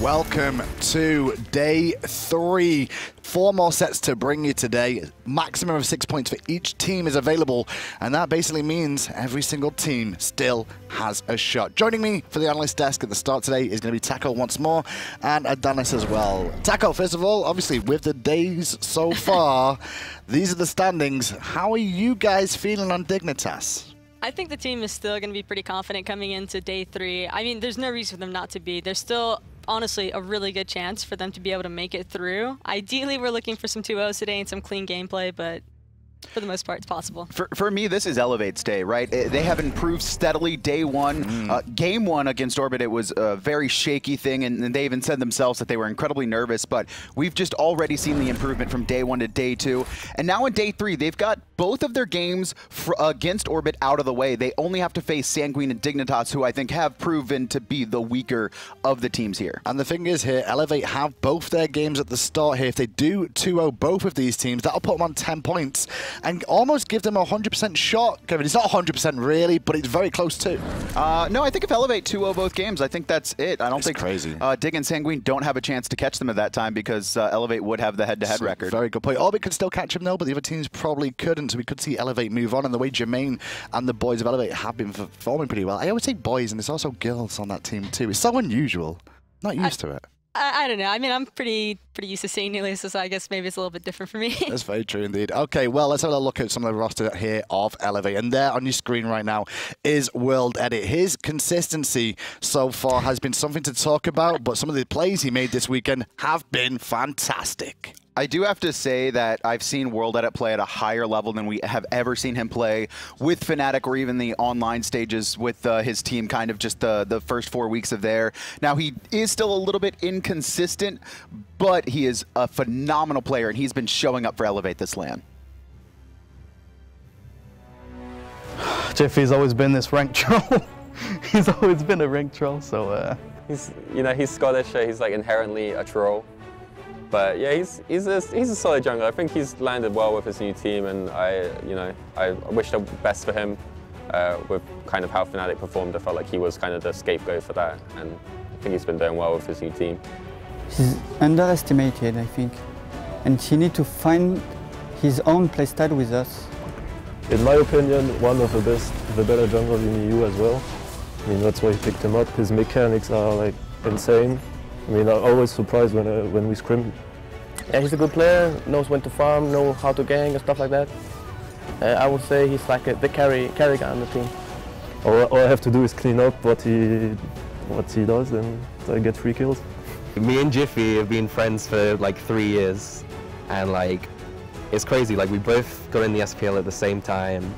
Welcome to day 3. 4 more sets to bring you today. Maximum of 6 points for each team is available, and that basically means every single team still has a shot. Joining me for the analyst desk at the start today is going to be Taco once more, and Dardez as well. Taco, first of all, obviously with the days so far, these are the standings. How are you guys feeling on Dignitas? I think the team is still going to be pretty confident coming into day 3. I mean, there's no reason for them not to be. There's still, honestly, a really good chance for them to be able to make it through. Ideally, we're looking for some 2-0s today and some clean gameplay, but for the most part, it's possible. For me, this is eLevate's day, right? They have improved steadily day 1. Game 1 against Orbit, it was a very shaky thing, and they even said themselves that they were incredibly nervous, but we've just already seen the improvement from day 1 to day 2. And now in day 3, they've got both of their games against Orbit out of the way. They only have to face Sanguine and Dignitas, who I think have proven to be the weaker of the teams here. And the thing is here, eLevate have both their games at the start here. If they do 2-0 both of these teams, that'll put them on 10 points. And almost give them a 100% shot. Kevin, it's not 100% really, but it's very close too. No, I think if eLevate 2-0 both games, I think that's it. I don't think crazy. Dig and Sanguine don't have a chance to catch them at that time because eLevate would have the head-to-head record. Very good point. Orbit could still catch him though, but the other teams probably couldn't, so we could see eLevate move on. And the way Jermain and the boys of eLevate have been performing pretty well. I always say boys, and there's also girls on that team too. It's so unusual. Not used to it. I don't know. I mean, I'm pretty used to seeing nulisa, so I guess maybe it's a little bit different for me. That's very true indeed. Okay, well, let's have a look at some of the roster here of eLevate. And there on your screen right now is WorldEdit. His consistency so far has been something to talk about, but some of the plays he made this weekend have been fantastic. I do have to say that I've seen WorldEdit play at a higher level than we have ever seen him play with Fnatic or even the online stages with his team, kind of just the first 4 weeks of there. Now, he is still a little bit inconsistent, but he is a phenomenal player, and he's been showing up for eLevate this LAN. Jeffy's always been this rank troll. He's always been a rank troll, so... He's Scottish, so he's like inherently a troll. But yeah, he's a solid jungler. I think he's landed well with his new team, and I wish the best for him with kind of how Fnatic performed. I felt like he was kind of the scapegoat for that, and I think he's been doing well with his new team. He's underestimated, I think, and he needs to find his own playstyle with us. In my opinion, one of the better junglers in EU as well. I mean, that's why he picked him up. His mechanics are like insane. I mean, I'm always surprised when we scrim. Yeah, he's a good player, knows when to farm, knows how to gank and stuff like that. I would say he's like the carry guy on the team. All I have to do is clean up what he does, and I get 3 kills. Me and Jiffy have been friends for like 3 years, and like it's crazy. Like we both got in the SPL at the same time.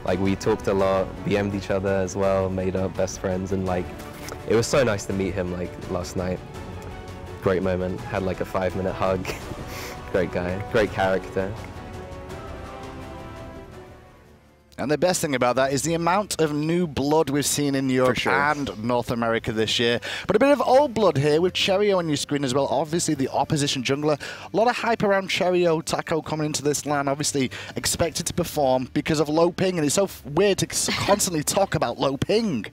Like we talked a lot, BM'd each other as well, made up best friends, and like it was so nice to meet him like last night. Great moment, had like a 5-minute hug. Great guy, great character. And the best thing about that is the amount of new blood we've seen in Europe and North America this year. But a bit of old blood here with Cherryo on your screen as well. Obviously, the opposition jungler. A lot of hype around Cherryo. Taco coming into this LAN, obviously expected to perform because of low ping. And it's so weird to constantly talk about low ping.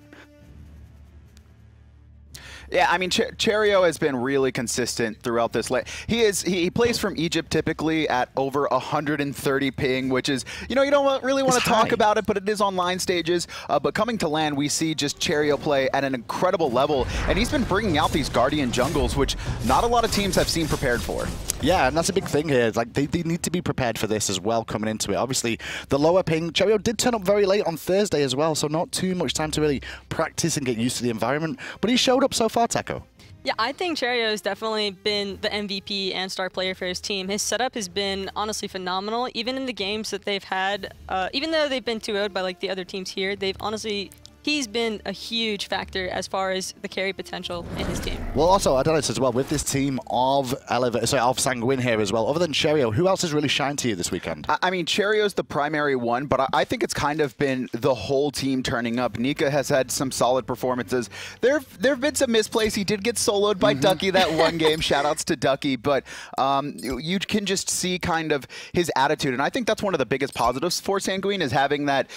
Yeah, I mean, Cherryo has been really consistent throughout this. He plays from Egypt typically at over 130 ping, which is, you don't really want to talk about it, but it is online stages. But coming to LAN, we see just Cherryo play at an incredible level, and he's been bringing out these Guardian jungles, which not a lot of teams have seen prepared for. Yeah, and that's a big thing here. Like they need to be prepared for this as well coming into it. Obviously, the lower ping, Cherryo did turn up very late on Thursday as well, so not too much time to really practice and get used to the environment. But he showed up so far, Taco. Yeah, I think Cherryo has definitely been the MVP and star player for his team. His setup has been honestly phenomenal. Even in the games that they've had, even though they've been 2-0'd by like the other teams here, they've honestly... He's been a huge factor as far as the carry potential in his team. Well, also, I don't know as well, with this team of of Sanguine here as well, other than Cherryo, who else has really shined to you this weekend? I mean, Cherryo's the primary one, but I think it's kind of been the whole team turning up. Nika has had some solid performances. There have been some misplays. He did get soloed by Ducky that one game. Shoutouts to Ducky, but you can just see kind of his attitude, and I think that's one of the biggest positives for Sanguine is having that,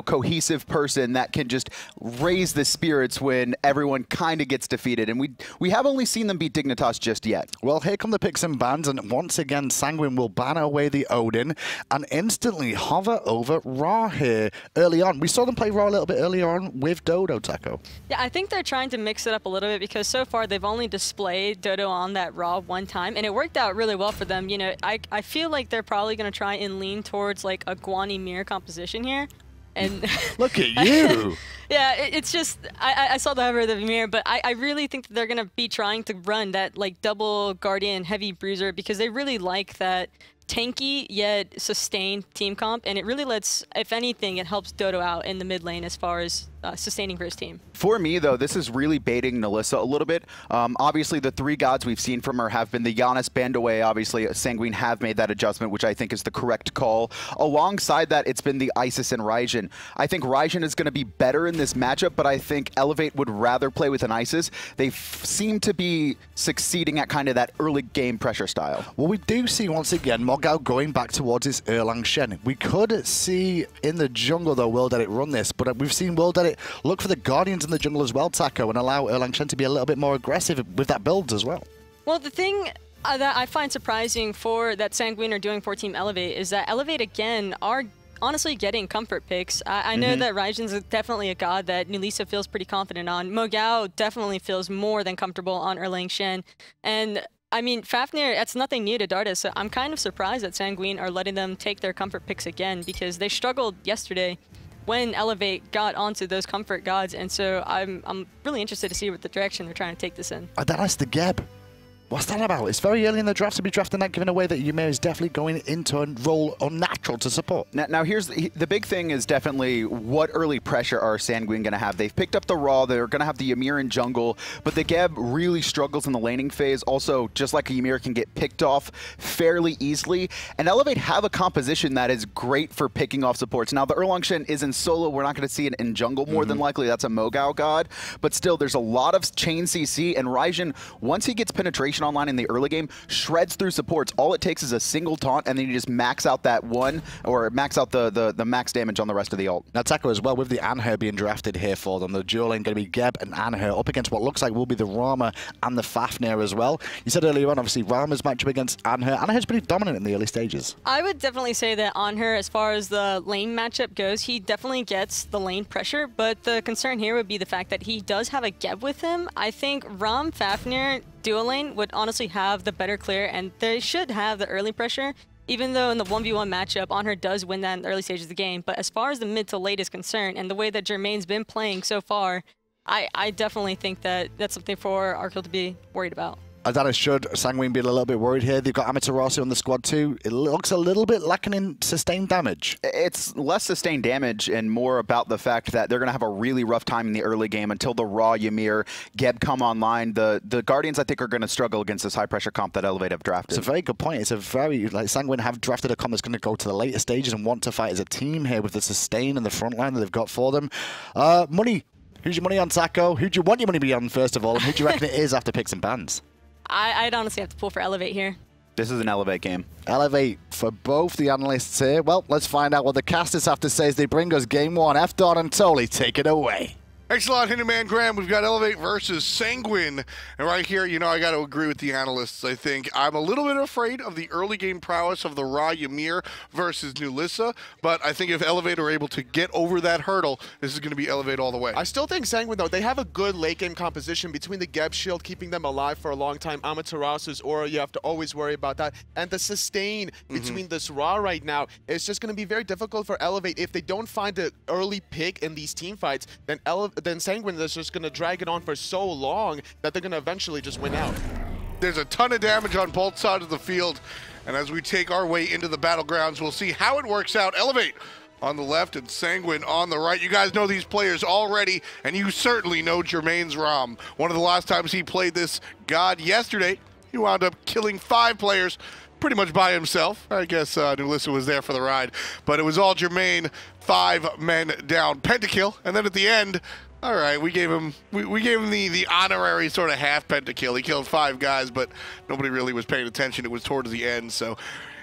cohesive person that can just raise the spirits when everyone kind of gets defeated. And we have only seen them beat Dignitas just yet. Well, here come the picks and bans, and once again, Sanguine will ban away the Odin and instantly hover over Ra here early on. We saw them play Ra a little bit earlier on with Dodo, Taco. Yeah, I think they're trying to mix it up a little bit because so far they've only displayed Dodo on that Ra one time, and it worked out really well for them. You know, I feel like they're probably going to try and lean towards like a Ymir composition here. And look at you. Yeah, it's just, I saw the hover of the Ymir, but I really think that they're going to be trying to run that like double Guardian heavy bruiser because they really like that tanky yet sustained team comp, and it really lets, if anything, it helps Dodo out in the mid lane as far as sustaining for his team. For me, though, this is really baiting nulisa a little bit. Obviously, the 3 gods we've seen from her have been the Giannis banned away. Obviously, Sanguine have made that adjustment, which I think is the correct call. Alongside that, it's been the Isis and Raijin. I think Raijin is going to be better in this matchup, but I think eLevate would rather play with an Isis. They seem to be succeeding at kind of that early game pressure style. Well, we do see once again MoGoW going back towards his Erlang Shen. We could see in the jungle, though, WorldEdit run this, but we've seen WorldEdit look for the Guardians in the jungle as well, Taco, and allow Erlang Shen to be a little bit more aggressive with that build as well. Well, the thing that I find surprising for that Sanguine are doing for Team eLevate is that eLevate, again, are honestly getting comfort picks. I know that Raijin's definitely a god that nulisa feels pretty confident on. MoGoW definitely feels more than comfortable on Erlang Shen. And I mean, Fafnir, that's nothing new to Dardez, so I'm kind of surprised that Sanguine are letting them take their comfort picks again because they struggled yesterday when eLevate got onto those comfort gods, and so I'm really interested to see what the direction they're trying to take this in. That's the Geb. What's that about? It's very early in the draft to be drafting that, giving away that Ymir is definitely going into a role unnatural to support. Now here's the big thing is definitely what early pressure are Sanguine going to have. They've picked up the Raw, they're going to have the Ymir in jungle, but the Geb really struggles in the laning phase. Also, just like a Ymir can get picked off fairly easily, and eLevate have a composition that is great for picking off supports. Now the Erlang Shen is in solo, we're not going to see it in jungle more than likely, that's a MoGoW god, but still there's a lot of chain CC, and Raijin, once he gets penetration online in the early game, shreds through supports. All it takes is a single taunt, and then you just max out that one, or max out the max damage on the rest of the ult. Now Taco as well, with the Anhur being drafted here for them, the dual lane going to be Geb and Anhur up against what looks like will be the Rama and the Fafnir as well. You said earlier on, obviously, Rama's matchup against Anhur. Anhur's pretty dominant in the early stages. I would definitely say that Anhur, as far as the lane matchup goes, he definitely gets the lane pressure, but the concern here would be the fact that he does have a Geb with him. I think Ram, Fafnir, dual lane would honestly have the better clear, and they should have the early pressure, even though in the 1v1 matchup, Anhur does win that in the early stages of the game. But as far as the mid to late is concerned, and the way that Jermain's been playing so far, I definitely think that that's something for Arkkyl to be worried about. That should Sanguine be a little bit worried here. They've got Amaterasu on the squad too. It looks a little bit lacking in sustained damage. It's less sustained damage and more about the fact that they're going to have a really rough time in the early game until the Raw, Ymir, Geb come online. The Guardians, I think, are going to struggle against this high-pressure comp that eLevate have drafted. It's a very good point. It's a very, like, Sanguine have drafted a comp that's going to go to the later stages and want to fight as a team here with the sustain and the front line that they've got for them. Money. Who's your money on, Taco? Who do you want your money to be on, first of all? And who do you reckon it is after picks and bans? I'd honestly have to pull for eLevate here. This is an eLevate game. eLevate for both the analysts here. Well, let's find out what the casters have to say as they bring us game one. F-Dot and Tolly, take it away. Thanks a lot, Hinderman Graham. We've got eLevate versus Sanguine. And right here, you know, I got to agree with the analysts, I think. I'm a little bit afraid of the early game prowess of the Ra Ymir versus nulisa, but I think if eLevate are able to get over that hurdle, this is going to be eLevate all the way. I still think Sanguine, though, they have a good late game composition between the Geb shield, keeping them alive for a long time, Amaterasu's aura, you have to always worry about that, and the sustain between this Ra right now is just going to be very difficult for eLevate. If they don't find the early pick in these team fights, then Sanguine is just going to drag it on for so long that they're going to eventually just win out. There's a ton of damage on both sides of the field, and as we take our way into the battlegrounds, we'll see how it works out. eLevate on the left and Sanguine on the right. You guys know these players already, and you certainly know Jermain's Ram. One of the last times he played this god yesterday, he wound up killing 5 players pretty much by himself. I guess nulisa was there for the ride, but it was all Jermain, 5 men down, pentakill, and then at the end, all right, we gave him the honorary sort of half pentakill. He killed 5 guys, but nobody really was paying attention. It was towards the end, so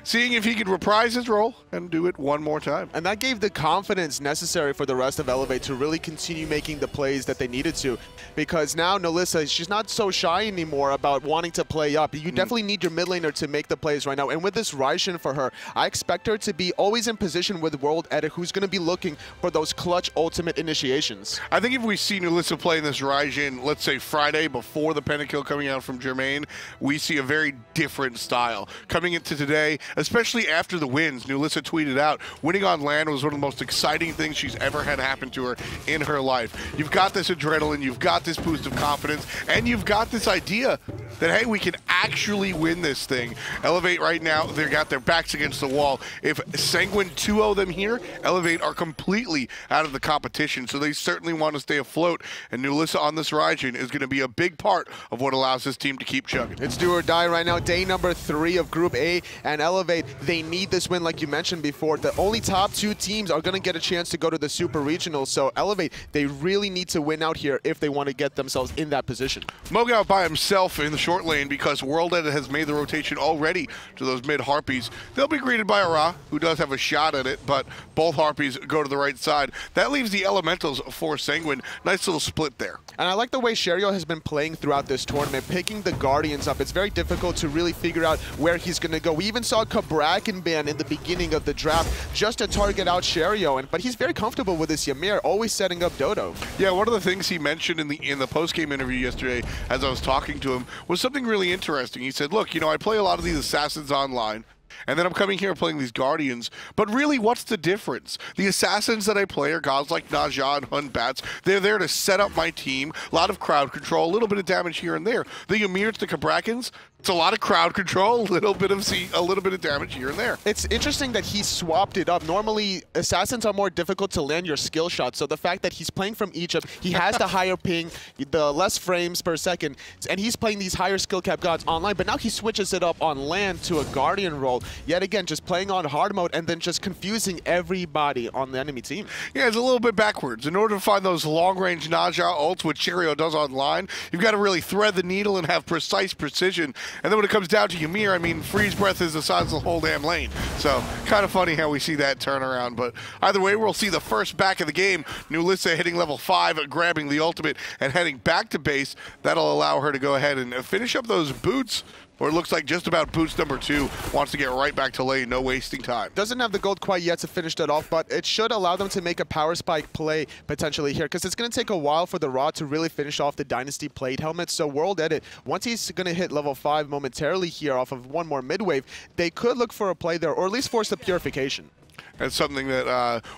seeing if he could reprise his role and do it one more time. And that gave the confidence necessary for the rest of eLevate to really continue making the plays that they needed to. Because now nulisa, she's not so shy anymore about wanting to play up. You definitely need your mid laner to make the plays right now. And with this Raijin for her, I expect her to be always in position with WorldEdit, who's going to be looking for those clutch ultimate initiations. I think if we see nulisa playing this Raijin, let's say Friday before the pentakill coming out from Jermain, we see a very different style. Coming into today, especially after the wins, nulisa tweeted out, winning on land was one of the most exciting things she's ever had happen to her in her life. You've got this adrenaline, you've got this boost of confidence, and you've got this idea that, hey, we can actually win this thing. eLevate right now, they've got their backs against the wall. If Sanguine 2-0 them here, eLevate are completely out of the competition, so they certainly want to stay afloat, and nulisa on this Raijin is going to be a big part of what allows this team to keep chugging. It's do or die right now, day number 3 of Group A, and eLevate, they need this win like you mentioned before. The only top 2 teams are going to get a chance to go to the Super Regionals, so eLevate, they really need to win out here if they want to get themselves in that position. MoGoW by himself in the short lane because WorldEdit has made the rotation already to those mid Harpies. They'll be greeted by Ra, who does have a shot at it, but both Harpies go to the right side. That leaves the Elementals for Sanguine. Nice little split there. And I like the way Cherryo has been playing throughout this tournament, picking the Guardians up. It's very difficult to really figure out where he's going to go. We even saw Kabrakan ban in the beginning of the draft just to target out Cherryo, but he's very comfortable with this Ymir, always setting up Dodo. Yeah, one of the things he mentioned in the post-game interview yesterday as I was talking to him was something really interesting. He said, look, you know, I play a lot of these assassins online, and then I'm coming here playing these Guardians. But really, what's the difference? The assassins that I play are gods like Naja and Hun Batz. They're there to set up my team. A lot of crowd control, a little bit of damage here and there. The Ymirs, the Kabrakans, it's a lot of crowd control, a little bit of damage here and there. It's interesting that he swapped it up. Normally, assassins are more difficult to land your skill shot. So the fact that he's playing from Egypt, he has the higher ping, the less frames per second, and he's playing these higher skill cap gods online. But now he switches it up on land to a Guardian role. Yet again, just playing on hard mode and then just confusing everybody on the enemy team. Yeah, it's a little bit backwards. In order to find those long-range Naja ults, which Cherryo does online, you've got to really thread the needle and have precise precision. And then when it comes down to Ymir, I mean, freeze breath is the size of the whole damn lane. So, kind of funny how we see that turnaround. But either way, we'll see the first back of the game. nulisa hitting level 5, grabbing the ultimate, and heading back to base. That'll allow her to go ahead and finish up those boots. Or it looks like just about boots number 2 wants to get right back to lane, no wasting time. Doesn't have the gold quite yet to finish that off, but it should allow them to make a power spike play potentially here, because it's going to take a while for the Ra to really finish off the Dynasty plate helmet. So WorldEdit, once he's going to hit level 5 momentarily here off of one more mid-wave, they could look for a play there, or at least force the purification. That's something that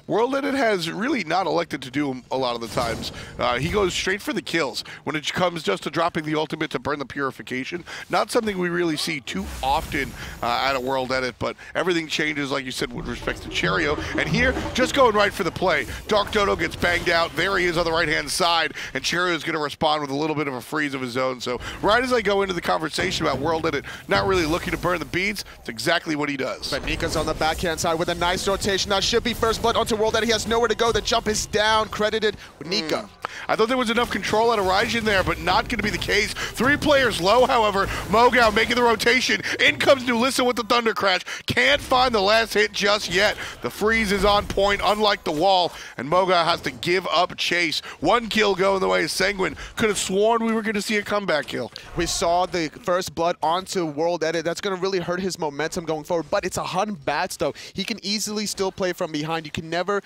WorldEdit has really not elected to do a lot of the times. He goes straight for the kills when it comes just to dropping the ultimate to burn the purification. Not something we really see too often out of WorldEdit, but everything changes, like you said, with respect to Cherryo. And here, just going right for the play. TheDarkDodo gets banged out. There he is on the right-hand side, and Cherryo is going to respond with a little bit of a freeze of his own. So right as I go into the conversation about WorldEdit not really looking to burn the beads, it's exactly what he does. But Nika's on the backhand side with a nice rotation. That should be first blood onto WorldEdit. He has nowhere to go. The jump is down, credited with Nika. I thought there was enough control out of Raijin there, but not going to be the case. 3 players low, however. MoGoW making the rotation. In comes nulisa with the Thunder Crash. Can't find the last hit just yet. The freeze is on point, unlike the wall, and MoGoW has to give up chase. 1 kill going the way of Sanguine. Could have sworn we were going to see a comeback kill. We saw the first blood onto WorldEdit. That's going to really hurt his momentum going forward, but it's a Hun Batz, though. He can easily still play from behind. You can never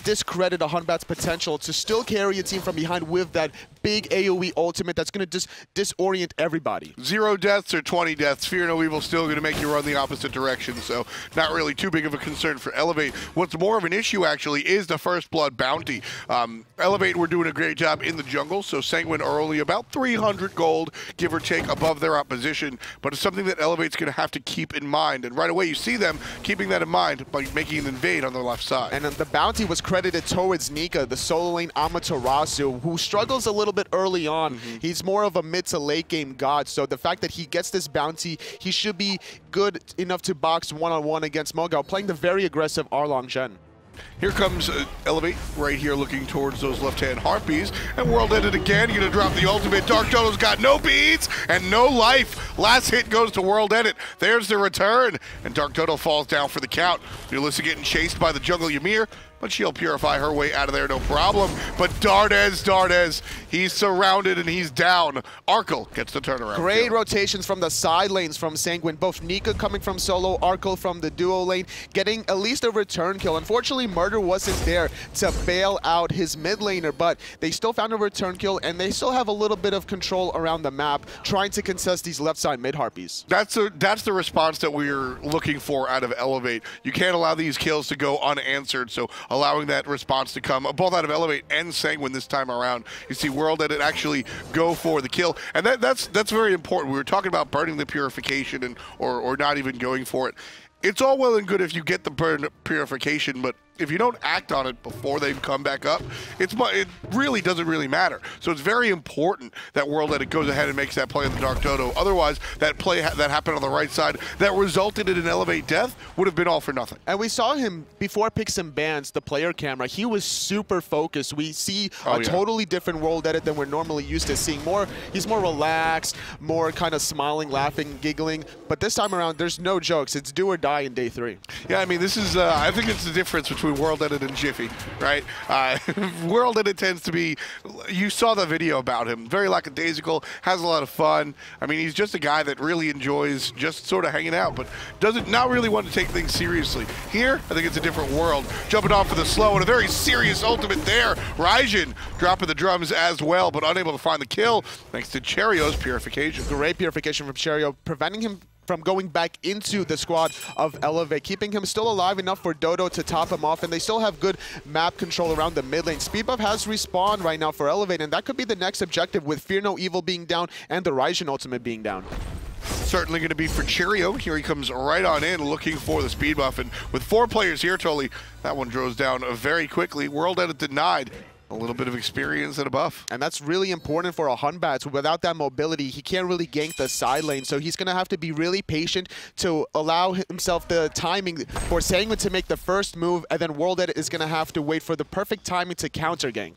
discredit a Hun Batz potential to still carry a team from behind with that big AoE ultimate that's going to just disorient everybody. 0 deaths or 20 deaths, fear no evil still going to make you run the opposite direction, so not really too big of a concern for eLevate. What's more of an issue, actually, is the first blood bounty. eLevate were doing a great job in the jungle, so Sanguine are only about 300 gold, give or take, above their opposition, but it's something that eLevate's going to have to keep in mind, and right away you see them keeping that in mind by making an invade on their left side. And the bounty was credited towards Nika, the solo lane Amaterasu, who struggles a little bit early on. He's more of a mid to late game god, so the fact that he gets this bounty, he should be good enough to box one-on-one against MoGoW, playing the very aggressive Erlang Shen. Here comes eLevate right here looking towards those left-hand Harpies, and WorldEdit again, going to drop the ultimate. TheDarkDodo's got no beads and no life. Last hit goes to WorldEdit. There's the return, and TheDarkDodo falls down for the count. nulisa getting chased by the jungle Ymir, but she'll purify her way out of there, no problem. But Dardez, he's surrounded and he's down. Arkkyl gets the turnaround. Great kill. rotations from the side lanes from Sanguine. Both Nika coming from solo, Arkkyl from the duo lane, getting at least a return kill. Unfortunately, Murrdurr wasn't there to bail out his mid laner, but they still found a return kill, and they still have a little bit of control around the map, trying to contest these left side mid harpies. That's the response that we're looking for out of eLevate. You can't allow these kills to go unanswered, so allowing that response to come both out of eLevate and Sanguine this time around. You see WorldEdit actually go for the kill, and that's very important. We were talking about burning the purification and or not even going for it. It's all well and good if you get the burn purification, but if you don't act on it before they come back up, it really doesn't really matter. So it's very important that WorldEdit goes ahead and makes that play on the TheDarkDodo. Otherwise, that play that happened on the right side that resulted in an eLevate death would have been all for nothing. And we saw him before picks and bans, the player camera. He was super focused. We see a totally different WorldEdit than we're normally used to seeing. He's more relaxed, more kind of smiling, laughing, giggling. But this time around, there's no jokes. It's do or die in day 3. Yeah, I mean, this is, I think it's the difference between WorldEdit and Jiffy, right? WorldEdit tends to be, you saw the video about him, very lackadaisical, has a lot of fun. I mean, he's just a guy that really enjoys just sort of hanging out, but not really want to take things seriously. Here, I think it's a different world. Jumping off for the slow and a very serious ultimate there. Raijin dropping the drums as well, but unable to find the kill thanks to Cherryo's purification. Great purification from Cherryo, preventing him from going back into the squad of eLevate, keeping him still alive enough for Dodo to top him off, and they still have good map control around the mid lane. Speed buff has respawned right now for eLevate, and that could be the next objective with Fear No Evil being down and the Raijin ultimate being down. Certainly going to be for Cherryo. Here he comes right on in looking for the speed buff, and with 4 players here, totally, that one goes down very quickly. WorldEdit denied. A little bit of experience and a buff. And that's really important for a Batz. Without that mobility, he can't really gank the side lane, so he's going to have to be really patient to allow himself the timing for Sanguine to make the first move, and then WorldEdit is going to have to wait for the perfect timing to counter gank.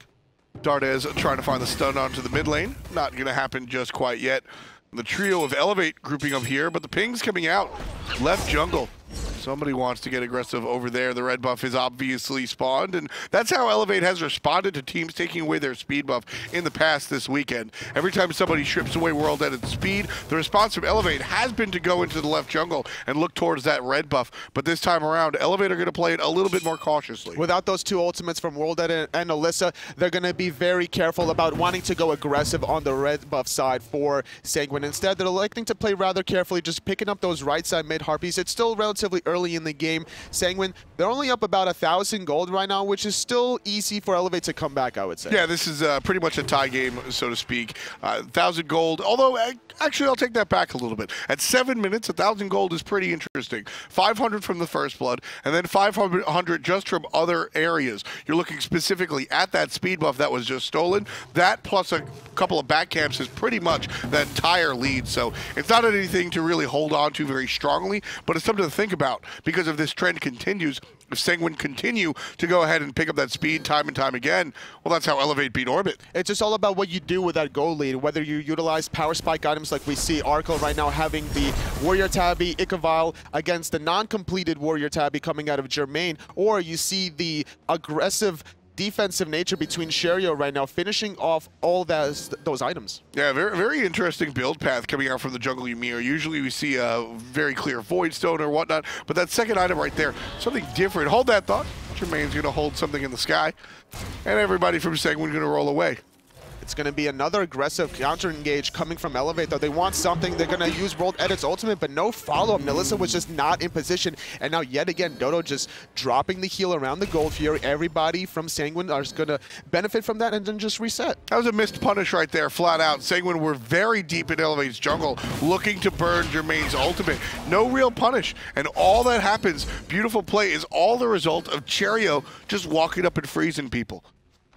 Dardez trying to find the stun onto the mid lane. Not going to happen just quite yet. The trio of eLevate grouping up here, but the ping's coming out. Left jungle. Somebody wants to get aggressive over there. The red buff is obviously spawned, and that's how eLevate has responded to teams taking away their speed buff in the past this weekend. Every time somebody strips away WorldEdit's speed, the response from eLevate has been to go into the left jungle and look towards that red buff. But this time around, eLevate are going to play it a little bit more cautiously. Without those 2 ultimates from WorldEdit and nulisa, they're going to be very careful about wanting to go aggressive on the red buff side for Sanguine. Instead, they're electing to play rather carefully, just picking up those right side mid harpies. It's still relatively early in the game. Sanguine, they're only up about 1,000 gold right now, which is still easy for eLevate to come back, I would say. Yeah, this is pretty much a tie game, so to speak. 1,000 gold, although actually I'll take that back a little bit. At 7 minutes, 1,000 gold is pretty interesting. 500 from the first blood, and then 500 just from other areas. You're looking specifically at that speed buff that was just stolen. That plus a couple of back camps is pretty much the entire lead, so it's not anything to really hold on to very strongly, but it's something to think about. Because if this trend continues, if Sanguine continue to go ahead and pick up that speed time and time again, well, that's how eLevate beat Orbit. It's just all about what you do with that gold lead, whether you utilize power spike items like we see Arkkyl right now having the Warrior Tabby, Icavile against the non-completed Warrior Tabby coming out of Jermain, or you see the aggressive defensive nature between Cherryo right now, finishing off all those items. Yeah, very interesting build path coming out from the jungle Ymir. Usually we see a very clear Void Stone or whatnot, but that second item right there, something different. Hold that thought. Jermain's going to hold something in the sky, and everybody from Sanguine going to roll away. It's going to be another aggressive counter-engage coming from eLevate, though. They want something. They're going to use WorldEdit's ultimate, but no follow-up. nulisa was just not in position. And now, yet again, Dodo just dropping the heal around the Gold Fury. Everybody from Sanguine is going to benefit from that and then just reset. That was a missed punish right there, flat out. Sanguine were very deep in eLevate's jungle, looking to burn Jermain's ultimate. No real punish. And all that happens, beautiful play, is all the result of Cherryo just walking up and freezing people.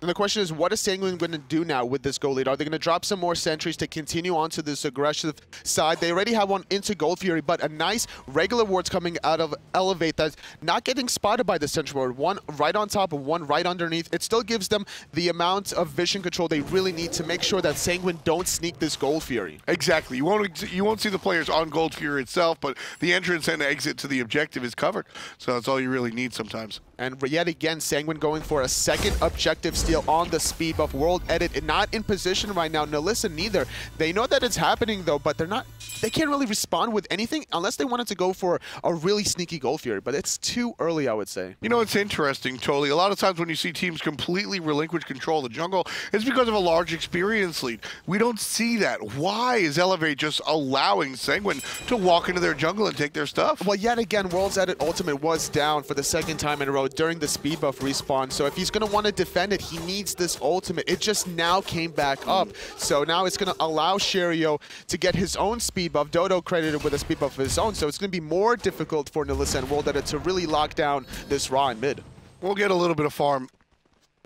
And the question is, what is Sanguine going to do now with this gold lead? Are they going to drop some more sentries to continue onto this aggressive side? They already have one into Gold Fury, but a nice regular wards coming out of eLevate that's not getting spotted by the sentry ward. One right on top of one right underneath. It still gives them the amount of vision control they really need to make sure that Sanguine don't sneak this Gold Fury. Exactly. You won't see the players on Gold Fury itself, but the entrance and exit to the objective is covered. So that's all you really need sometimes. And yet again, Sanguine going for a second objective steal on the speed buff. WorldEdit not in position right now. nulisa neither. They know that it's happening though, but they can't really respond with anything unless they wanted to go for a really sneaky Gold Fury, but it's too early, I would say. You know, it's interesting, totally. A lot of times when you see teams completely relinquish control of the jungle, it's because of a large experience lead. We don't see that. Why is eLevate just allowing Sanguine to walk into their jungle and take their stuff? Well, yet again, WorldEdit Ultimate was down for the second time in a row during the speed buff respawn, so if he's going to want to defend it, he needs this ultimate. It just now came back up, so now it's going to allow Cherryo to get his own speed buff. Dodo credited with a speed buff of his own, so it's going to be more difficult for nulisa and WorldEdit to really lock down this Ra in mid. We'll get a little bit of farm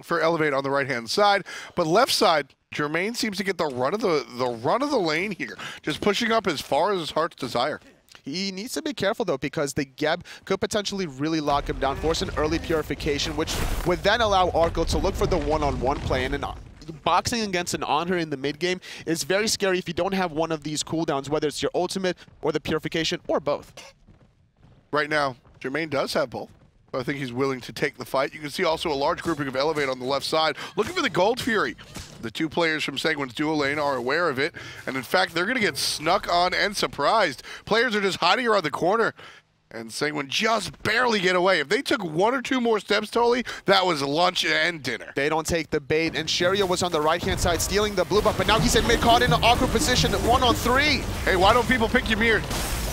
for eLevate on the right-hand side, but left side, Jermain seems to get the run of the lane here, just pushing up as far as his heart's desire. He needs to be careful, though, because the Geb could potentially really lock him down, force an early purification, which would then allow Arkkyl to look for the one-on-one play. And boxing against an Anhur in the mid-game is very scary if you don't have one of these cooldowns, whether it's your ultimate or the purification or both. Right now, Jermain does have both. I think he's willing to take the fight. You can see also a large grouping of eLevate on the left side, looking for the Gold Fury. The two players from Sanguine's duo lane are aware of it, and in fact, they're going to get snuck on and surprised. Players are just hiding around the corner, and Sanguine just barely get away. If they took one or two more steps, totally, that was lunch and dinner. They don't take the bait, and Cherryo was on the right-hand side stealing the blue buff, but now he's in mid, caught in an awkward position, 1-on-3. Hey, why don't people pick Ymir?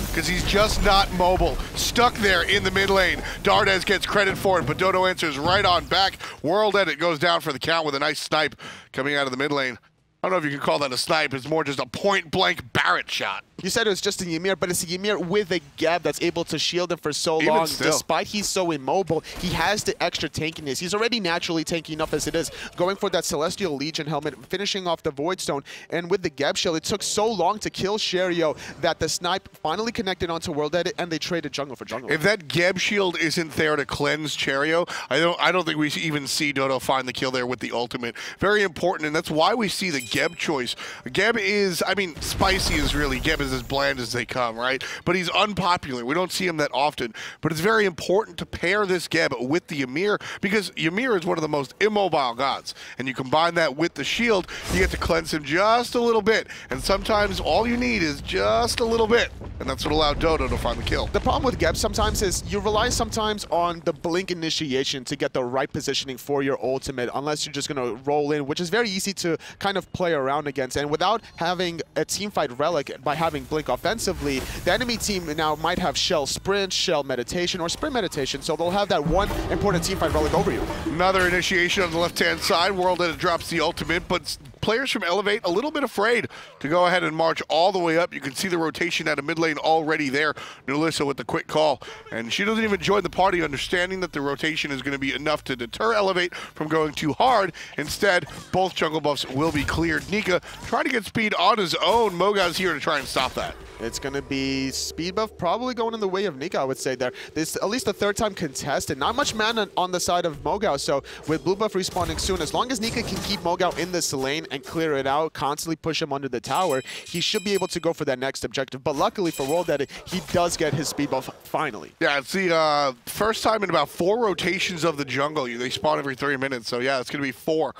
Because he's just not mobile. Stuck there in the mid lane. Dardez gets credit for it, but Dodo answers right on back. WorldEdit goes down for the count with a nice snipe coming out of the mid lane. I don't know if you can call that a snipe. It's more just a point-blank Barrett shot. You said it was just a Ymir, but it's a Ymir with a Geb that's able to shield him for so long. Despite he's so immobile, he has the extra tankiness. He's already naturally tanky enough as it is. Going for that Celestial Legion helmet, finishing off the Void Stone, and with the Geb shield, it took so long to kill Cherryo that the snipe finally connected onto WorldEdit, and they traded jungle for jungle. If that Geb shield isn't there to cleanse Cherryo, I don't think we even see Dodo find the kill there with the ultimate. Very important, and that's why we see the Geb choice. Geb is, I mean, spicy is really, Geb is as bland as they come, right? But he's unpopular. We don't see him that often. But it's very important to pair this Geb with the Ymir, because Ymir is one of the most immobile gods. And you combine that with the shield, you get to cleanse him just a little bit. And sometimes all you need is just a little bit. And that's what allowed Dodo to find the kill. The problem with Geb sometimes is you rely sometimes on the blink initiation to get the right positioning for your ultimate, unless you're just going to roll in, which is very easy to kind of play around against. And without having a teamfight relic by having blink offensively, the enemy team now might have shell sprint, shell meditation, or sprint meditation, so they'll have that one important teamfight relic over you. Another initiation on the left-hand side. WorldEdit drops the ultimate, but players from eLevate a little bit afraid to go ahead and march all the way up. You can see the rotation out of mid lane already there. nulisa with the quick call, and she doesn't even join the party, understanding that the rotation is going to be enough to deter eLevate from going too hard. Instead, both jungle buffs will be cleared. Nika trying to get speed on his own. MoGoW's here to try and stop that. It's going to be speed buff probably going in the way of Nika, I would say there. This at least the third time contested. Not much mana on the side of MoGoW, so with blue buff respawning soon, as long as Nika can keep MoGoW in this lane and clear it out, constantly push him under the tower, he should be able to go for that next objective. But luckily for WorldEdit, he does get his speed buff finally. Yeah, it's the first time in about 4 rotations of the jungle. They spawn every 3 minutes, so yeah, it's going to be 4.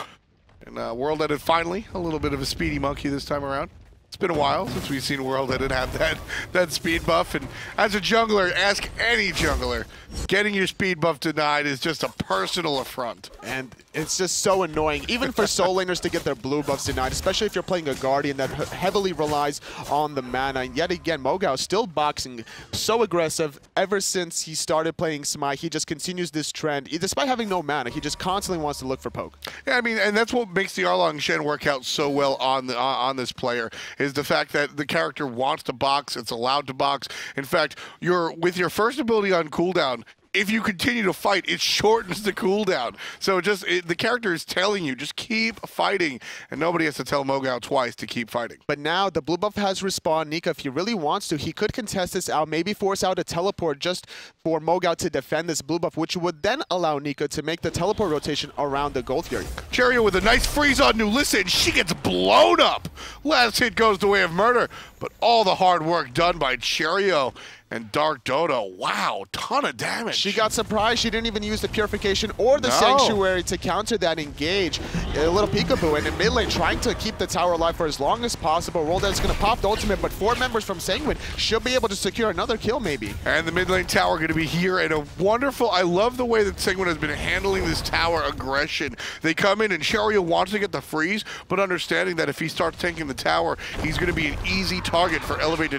And WorldEdit finally, a little bit of a speedy monkey this time around. It's been a while since we've seen WorldEdit have that speed buff, and as a jungler, ask any jungler, getting your speed buff denied is just a personal affront. And it's just so annoying, even for soul laners to get their blue buffs denied, especially if you're playing a Guardian that heavily relies on the mana. And yet again, MoGoW still boxing so aggressive ever since he started playing Smite. He just continues this trend. Despite having no mana, he just constantly wants to look for poke. Yeah, I mean, and that's what makes the Erlang Shen work out so well on this player, is the fact that the character wants to box, it's allowed to box. In fact, with your first ability on cooldown, if you continue to fight, it shortens the cooldown. So the character is telling you, just keep fighting, and nobody has to tell MoGoW twice to keep fighting. But now the blue buff has respawned. Nika, if he really wants to, he could contest this out, maybe force out a teleport just for MoGoW to defend this blue buff, which would then allow Nika to make the teleport rotation around the Gold Fury. Cherryo with a nice freeze on nulisa, and she gets blown up. Last hit goes the way of Murrdurr, but all the hard work done by Cherryo and TheDarkDodo. Wow, ton of damage. She got surprised. She didn't even use the Purification or the Sanctuary to counter that engage. A little peekaboo, and in mid lane trying to keep the tower alive for as long as possible. WorldEdit's going to pop the ultimate, but 4 members from Sanguine should be able to secure another kill maybe. And the mid lane tower going to be here, and a wonderful, I love the way that Sanguine has been handling this tower aggression. They come in, and Cherryo wants to get the freeze, but understanding that if he starts tanking the tower, he's going to be an easy target for eLevate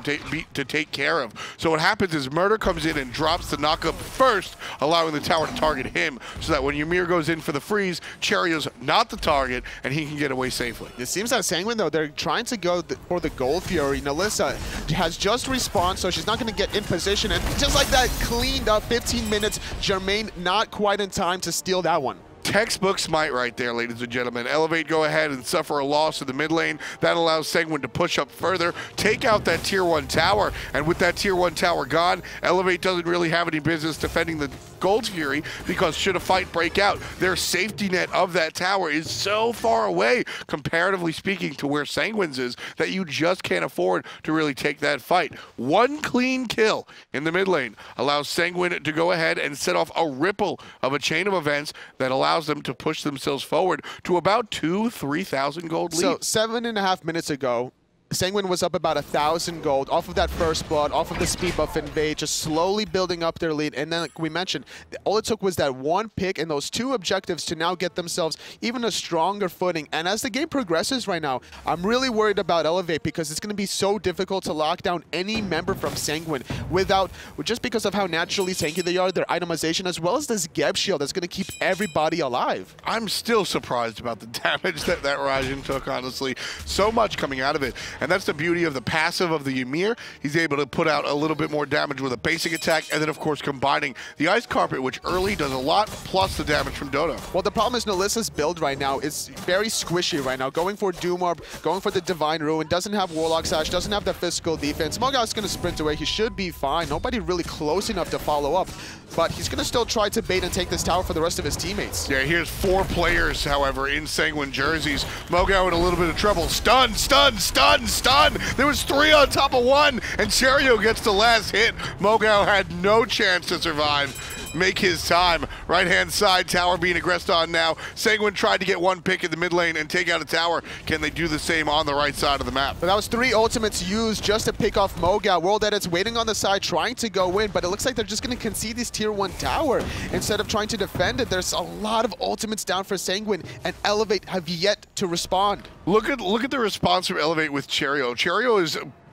to take care of. So what happens is Murrdurr comes in and drops the knockup first, allowing the tower to target him, so that when Ymir goes in for the freeze, Cherryo's not the target, and he can get away safely. It seems that Sanguine, though, they're trying to go for the Gold Fury. nulisa has just respawned, so she's not going to get in position, and just like that, cleaned up 15 minutes. Jermain not quite in time to steal that one. Textbook Smite right there, ladies and gentlemen. eLevate go ahead and suffer a loss in the mid lane. That allows Sanguine to push up further, take out that tier 1 tower, and with that tier 1 tower gone, eLevate doesn't really have any business defending the Gold Fury, because should a fight break out, their safety net of that tower is so far away, comparatively speaking, to where Sanguine's is, that you just can't afford to really take that fight. One clean kill in the mid lane allows Sanguine to go ahead and set off a ripple of a chain of events that allows them to push themselves forward to about 2,000-3,000 gold lead. So 7.5 minutes ago, Sanguine was up about 1,000 gold off of that first blood, off of the speed buff invade, just slowly building up their lead. And then, like we mentioned, all it took was that one pick and those 2 objectives to now get themselves even a stronger footing. And as the game progresses right now, I'm really worried about eLevate, because it's going to be so difficult to lock down any member from Sanguine just because of how naturally tanky they are, their itemization, as well as this Geb shield that's going to keep everybody alive. I'm still surprised about the damage that Raijin took, honestly. So much coming out of it. And that's the beauty of the passive of the Ymir. He's able to put out a little bit more damage with a basic attack, and then, of course, combining the Ice Carpet, which early does a lot, plus the damage from Dodo. Well, the problem is nulisa's build right now is very squishy right now. Going for Doom Orb, going for the Divine Ruin, doesn't have Warlock Sash, doesn't have the physical defense. MoGoW's going to sprint away. He should be fine. Nobody really close enough to follow up. But he's going to still try to bait and take this tower for the rest of his teammates. Yeah, here's 4 players, however, in Sanguine jerseys. MoGoW in a little bit of trouble. Stun, stun, stun, stun! There was 3 on top of 1, and Cherryo gets the last hit. MoGoW had no chance to survive. Make his time. Right-hand side, tower being aggressed on now. Sanguine tried to get 1 pick in the mid lane and take out a tower. Can they do the same on the right side of the map? But that was 3 ultimates used just to pick off MoGoW. WorldEdit's waiting on the side, trying to go in, but it looks like they're just going to concede this tier 1 tower instead of trying to defend it. There's a lot of ultimates down for Sanguine, and eLevate have yet to respond. Look at the response from eLevate with Cherryo. Cherryo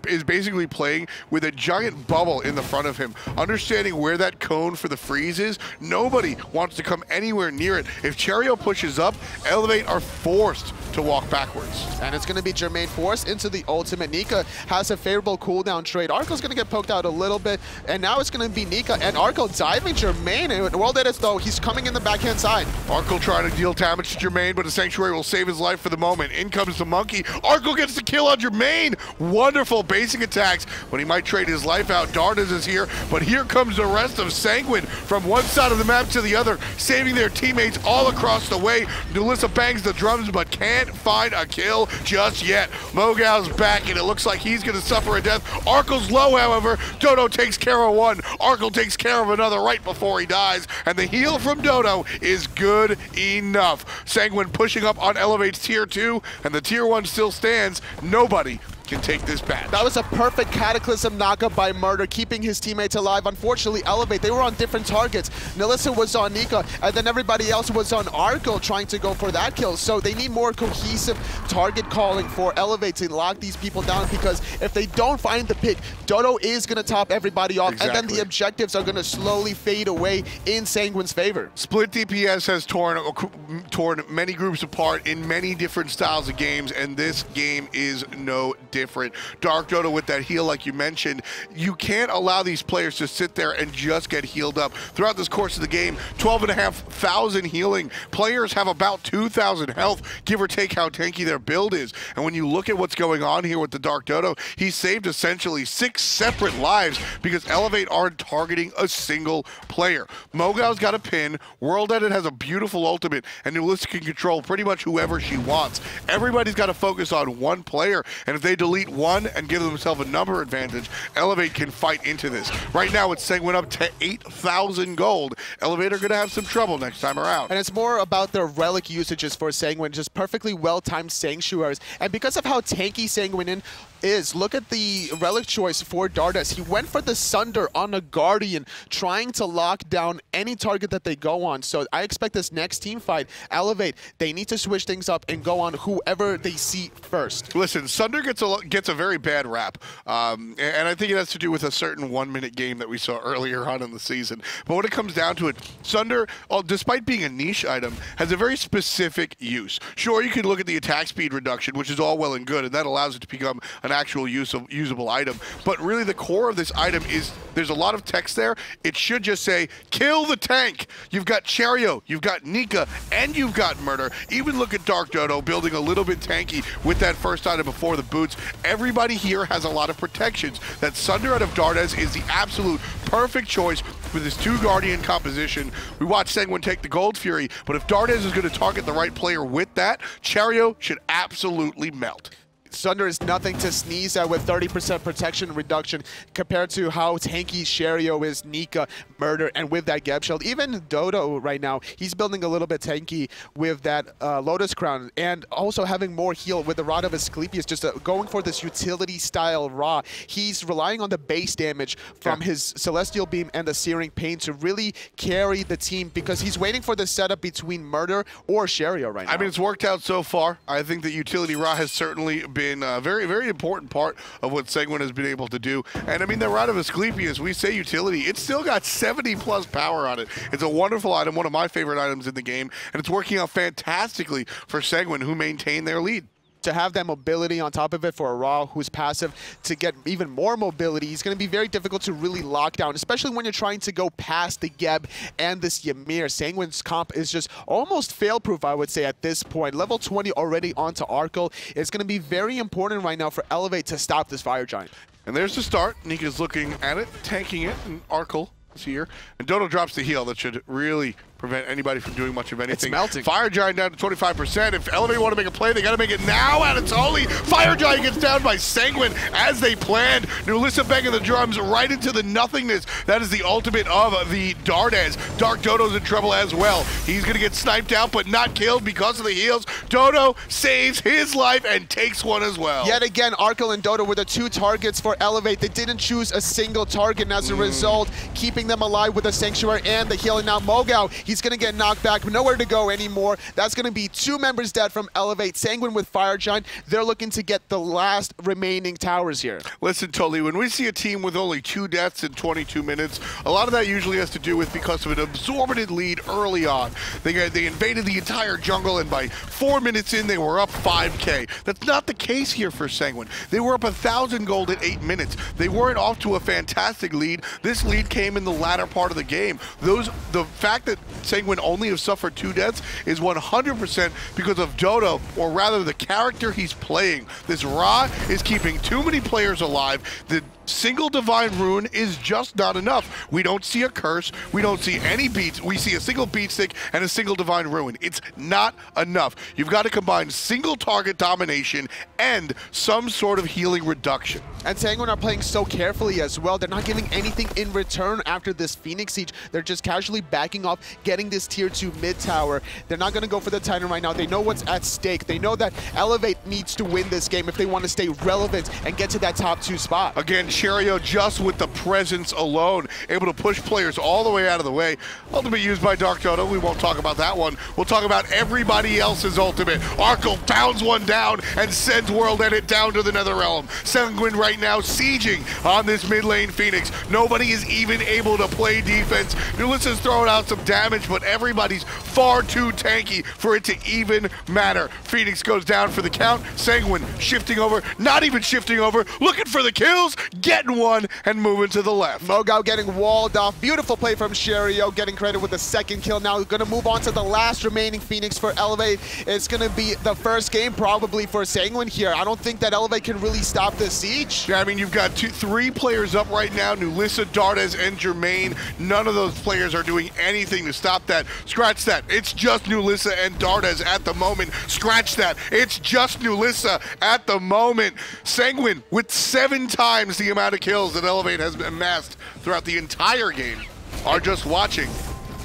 is basically playing with a giant bubble in the front of him, understanding where that cone for the freeze is. Nobody wants to come anywhere near it. If Cherryo pushes up, eLevate are forced to walk backwards. And it's going to be Jermain forced into the ultimate. Nika has a favorable cooldown trade. Arkyl's going to get poked out a little bit, and now it's going to be Nika and Arkkyl diving Jermain. And WorldEdit, though, he's coming in the backhand side. Arkkyl trying to deal damage to Jermain, but a Sanctuary will save his life for the moment. In comes the monkey. Arkkyl gets the kill on Jermain. Wonderful basic attacks, but he might trade his life out. Dardez is here, but here comes the rest of Sanguine from one side of the map to the other, saving their teammates all across the way. nulisa bangs the drums, but can't find a kill just yet. MoGoW's back, and it looks like he's going to suffer a death. Arkyl's low, however. Dodo takes care of one. Arkkyl takes care of another right before he dies, and the heal from Dodo is good enough. Sanguine pushing up on eLevate's tier 2, and the tier 1 still stands. Nobody can take this badge. That was a perfect Cataclysm knockup by Murrdurr, keeping his teammates alive. Unfortunately, eLevate, they were on different targets. nulisa was on Nika, and then everybody else was on Arkkyl trying to go for that kill. So they need more cohesive target calling for eLevate to lock these people down, because if they don't find the pick, Dodo is going to top everybody off, and then the objectives are going to slowly fade away in Sanguine's favor. Split DPS has torn many groups apart in many different styles of games, and this game is no different. different. DarkDodo with that heal, like you mentioned. You can't allow these players to sit there and just get healed up. Throughout this course of the game, 12,500 healing. Players have about 2,000 health, give or take how tanky their build is. And when you look at what's going on here with the DarkDodo, he saved essentially 6 separate lives because eLevate aren't targeting a single player. MoGoW's got a pin, WorldEdit has a beautiful ultimate, and nulisa can control pretty much whoever she wants. Everybody's got to focus on one player, and if they delete one and give themselves a number advantage, eLevate can fight into this. Right now, it's Sanguine up to 8,000 gold. eLevate are going to have some trouble next time around. And it's more about their relic usages for Sanguine, just perfectly well-timed sanctuaries. And because of how tanky Sanguine is, look at the relic choice for Dardez. He went for the Sunder on a Guardian, trying to lock down any target that they go on. So I expect this next team fight, eLevate, they need to switch things up and go on whoever they see first. Listen, Sunder gets a very bad rap, and I think it has to do with a certain 1-minute game that we saw earlier on in the season. But when it comes down to it, Sunder, despite being a niche item, has a very specific use. Sure, you can look at the attack speed reduction, which is all well and good, and that allows it to become an actual usable item. But really the core of this item is, there's a lot of text there. It should just say, kill the tank. You've got Cherryo, you've got Nika, and you've got Murrdurr. Even look at DarkDodo building a little bit tanky with that first item before the boots. Everybody here has a lot of protections. That Sunder out of Dardez is the absolute perfect choice for this 2 Guardian composition. We watched Sanguine take the Gold Fury, but if Dardez is going to target the right player with that, Cherryo should absolutely melt. Sunder is nothing to sneeze at with 30% protection reduction compared to how tanky Cherryo is, Nika, Murrdurr, and with that Geb Shield. Even Dodo right now, he's building a little bit tanky with that Lotus Crown, and also having more heal with the Rod of Asclepius, just going for this utility-style Ra. He's relying on the base damage from his Celestial Beam and the Searing Pain to really carry the team, because he's waiting for the setup between Murrdurr or Cherryo right now. I mean, it's worked out so far. I think that utility Ra has certainly been a very, very important part of what Sanguine has been able to do. And I mean, the Rod of Asclepius, we say utility, it's still got 70+ power on it. It's a wonderful item, one of my favorite items in the game, and it's working out fantastically for Sanguine, who maintain their lead. To have that mobility on top of it for a Ra who's passive to get even more mobility, he's going to be very difficult to really lock down, especially when you're trying to go past the Geb and this Ymir. Sanguine's comp is just almost fail-proof, I would say, at this point. Level 20 already onto Arkkyl. It's going to be very important right now for eLevate to stop this Fire Giant. And there's the start. Nika's looking at it, tanking it, and Arkkyl is here. And Dodo drops the heal. That should really prevent anybody from doing much of anything. It's melting. Fire Giant down to 25%. If eLevate want to make a play, they got to make it now, and it's only Fire Giant gets down by Sanguine as they planned. nulisa banging the drums right into the nothingness. That is the ultimate of the Dardez. DarkDodo's in trouble as well. He's going to get sniped out, but not killed because of the heals. Dodo saves his life and takes one as well. Yet again, Arkkyl and Dodo were the 2 targets for eLevate. They didn't choose a single target, and as a result, keeping them alive with the Sanctuary and the heal. And now MoGoW, he's going to get knocked back, nowhere to go anymore. That's going to be 2 members dead from eLevate. Sanguine with Fire Giant, they're looking to get the last remaining towers here. Listen, Tolly, when we see a team with only 2 deaths in 22 minutes, a lot of that usually has to do with because of an absorbent lead early on. They invaded the entire jungle, and by 4 minutes in, they were up 5K. That's not the case here for Sanguine. They were up 1,000 gold at 8 minutes. They weren't off to a fantastic lead. This lead came in the latter part of the game. The fact that Sanguine only have suffered 2 deaths is 100% because of Dodo, or rather the character he's playing. This Ra is keeping too many players alive. The single Divine Rune is just not enough. We don't see a curse. We don't see any beats. We see a single beat stick and a single Divine Rune. It's not enough. You've got to combine single target domination and some sort of healing reduction. And Sanguine are playing so carefully as well. They're not giving anything in return after this Phoenix Siege. They're just casually backing off, getting this tier 2 mid tower. They're not going to go for the Titan right now. They know what's at stake. They know that eLevate needs to win this game if they want to stay relevant and get to that top 2 spot. Again, Cherryo just with the presence alone, able to push players all the way out of the way. Ultimate used by TheDarkDodo. We won't talk about that one. We'll talk about everybody else's ultimate. Arkkyl pounds one down and sends WorldEdit down to the Netherrealm. Sanguine right now sieging on this mid lane Phoenix. Nobody is even able to play defense. Nulisa's throwing out some damage, but everybody's far too tanky for it to even matter. Phoenix goes down for the count. Sanguine shifting over, not even shifting over, looking for the kills, getting one, and moving to the left. MoGoW getting walled off. Beautiful play from Cherryo, getting credit with the second kill. Now we're going to move on to the last remaining Phoenix for eLevate. It's going to be the first game probably for Sanguine here. I don't think that eLevate can really stop this siege. Yeah, I mean, you've got three players up right now, nulisa, Dardez, and Jermain. None of those players are doing anything to stop that. Scratch that. It's just nulisa and Dardez at the moment. Scratch that. It's just nulisa at the moment. Sanguine with 7 times the amount of kills that eLevate has amassed throughout the entire game are just watching.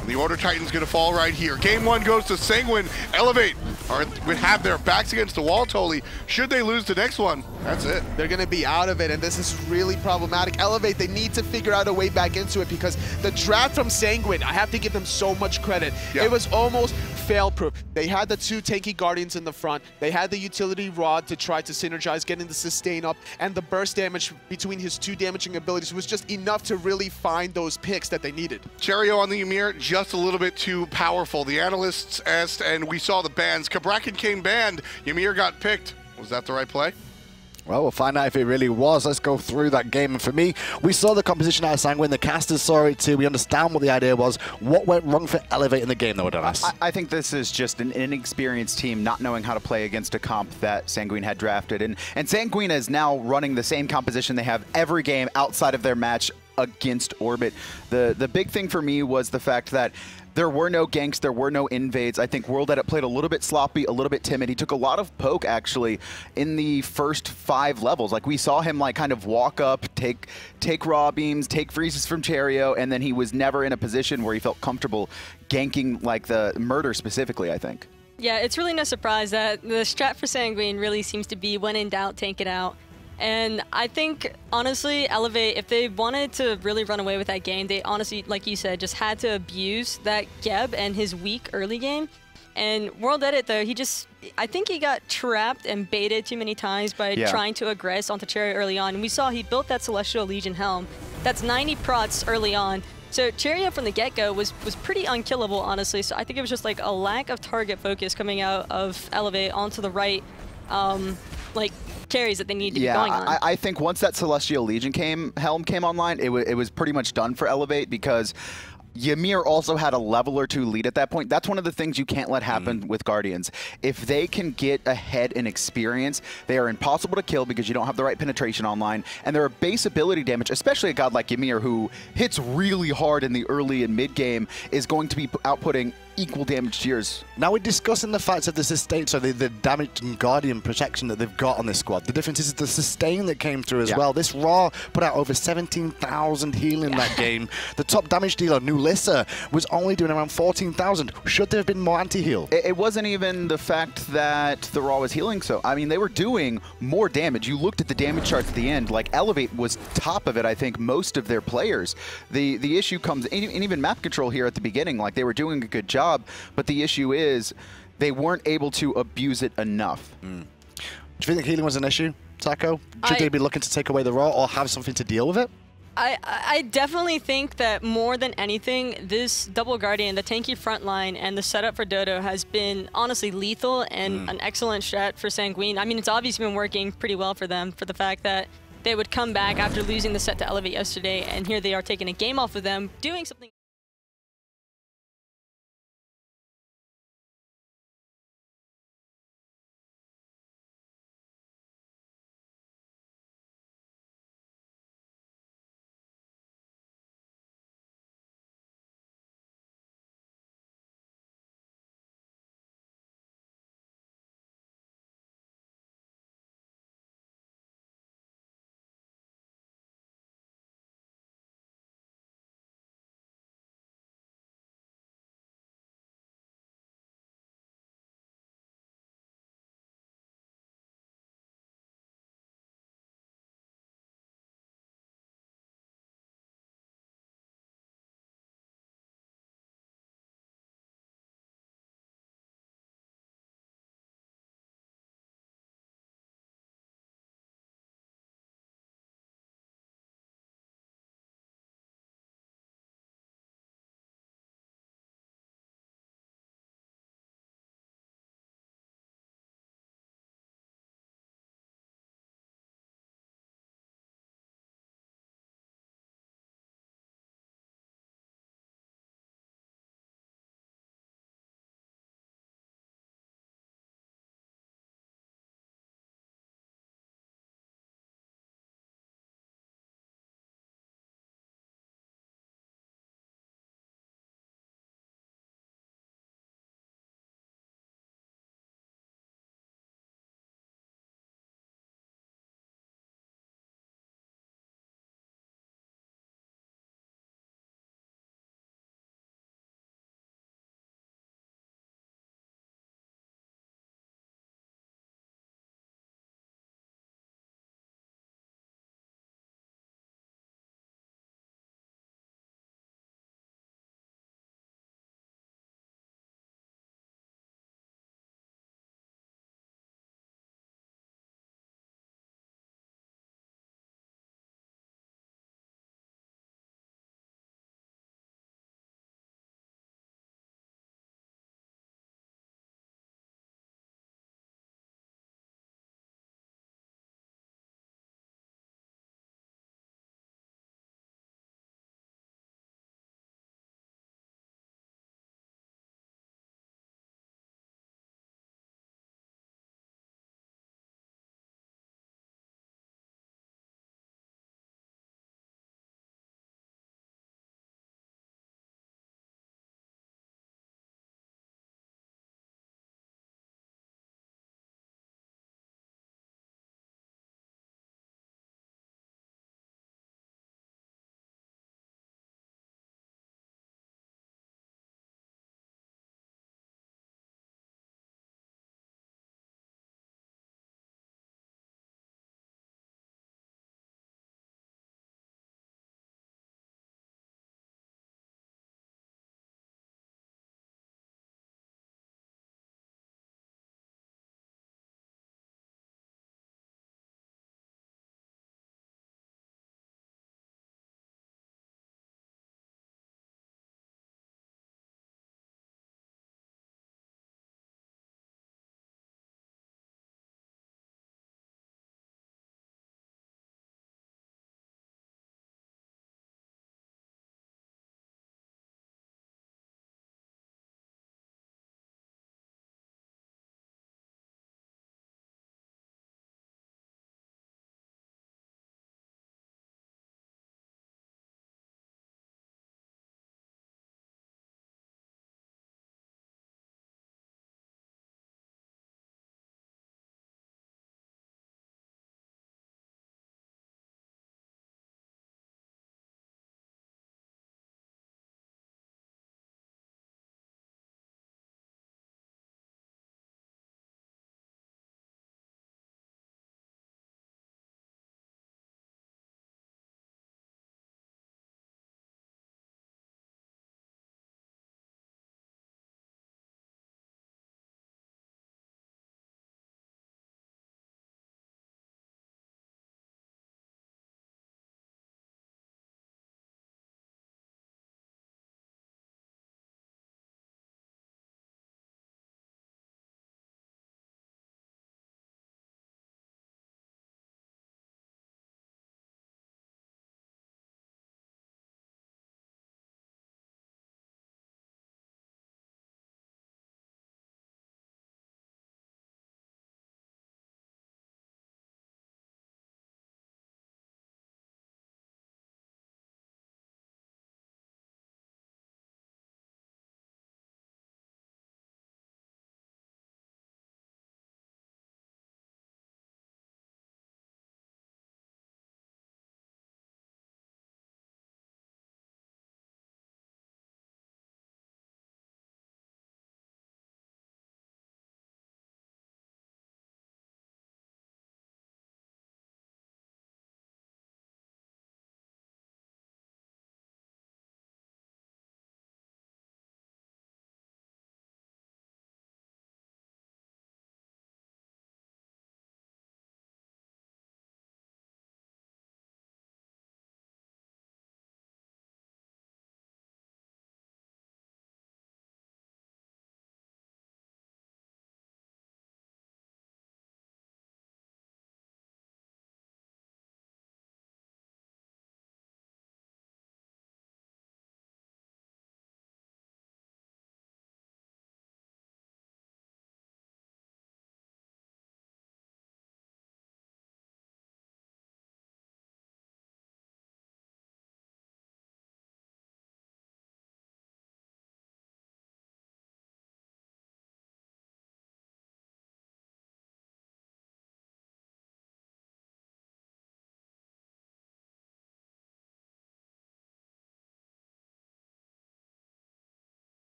And the Order Titan's going to fall right here. Game 1 goes to Sanguine. eLevate would have their backs against the wall totally. Should they lose the next one, that's it. They're going to be out of it, and this is really problematic. eLevate, they need to figure out a way back into it because the draft from Sanguine, I have to give them so much credit. Yeah. It was almost fail-proof. They had the 2 tanky Guardians in the front. They had the utility rod to try to synergize, getting the sustain up, and the burst damage between his 2 damaging abilities was just enough to really find those picks that they needed. Cherryo on the Ymir, just a little bit too powerful. The analysts asked, and we saw the bans. Kabrakan came banned. Ymir got picked. Was that the right play? Well, we'll find out if it really was. Let's go through that game. And for me, we saw the composition out of Sanguine. The casters saw it too. We understand what the idea was. What went wrong for eLevate in the game, though, Dardez? I think this is just an inexperienced team not knowing how to play against a comp that Sanguine had drafted. And Sanguine is now running the same composition they have every game outside of their match against Orbit. The big thing for me was the fact that there were no ganks, there were no invades. I think WorldEdit played a little bit sloppy, a little bit timid. He took a lot of poke, actually, in the first 5 levels. Like, we saw him, like, kind of walk up, take raw beams, take freezes from Cherryo, and then he was never in a position where he felt comfortable ganking, like, the Murrdurr specifically, I think. Yeah, it's really no surprise that the strat for Sanguine really seems to be when in doubt, tank it out. And I think, honestly, eLevate, if they wanted to really run away with that game, they honestly, like you said, just had to abuse that Geb and his weak early game. And WorldEdit, though, I think he got trapped and baited too many times by trying to aggress onto Cherryo early on. And we saw he built that Celestial Legion helm. That's 90 prots early on. So Cherryo from the get-go was pretty unkillable, honestly. So I think it was just like a lack of target focus coming out of eLevate onto the right, like, carries that they need to be going on. I think once that Celestial Legion helm came online, it was pretty much done for eLevate because Ymir also had a level or 2 lead at that point. That's one of the things you can't let happen with Guardians. If they can get ahead in experience, they are impossible to kill because you don't have the right penetration online, and their base ability damage, especially a god like Ymir who hits really hard in the early and mid game, is going to be outputting equal damage to yours. Now we're discussing the fact of the sustain, so the damage and Guardian protection that they've got on this squad. The difference is the sustain that came through as well. This Raw put out over 17,000 heal in that game. The top damage dealer, nulisa, was only doing around 14,000. Should there have been more anti-heal? It wasn't even the fact that the Raw was healing so. I mean, they were doing more damage. You looked at the damage charts at the end, like eLevate was top of it, I think, most of their players. The issue comes, and even map control here at the beginning, like they were doing a good job, but the issue is they weren't able to abuse it enough. Do you think healing was an issue, Taco? Should they be looking to take away the Raw or have something to deal with it? I definitely think that more than anything, this double Guardian, the tanky front line, and the setup for Dodo has been honestly lethal and an excellent strat for Sanguine. I mean, it's obviously been working pretty well for them for the fact that they would come back after losing the set to eLevate yesterday, and here they are taking a game off of them, doing something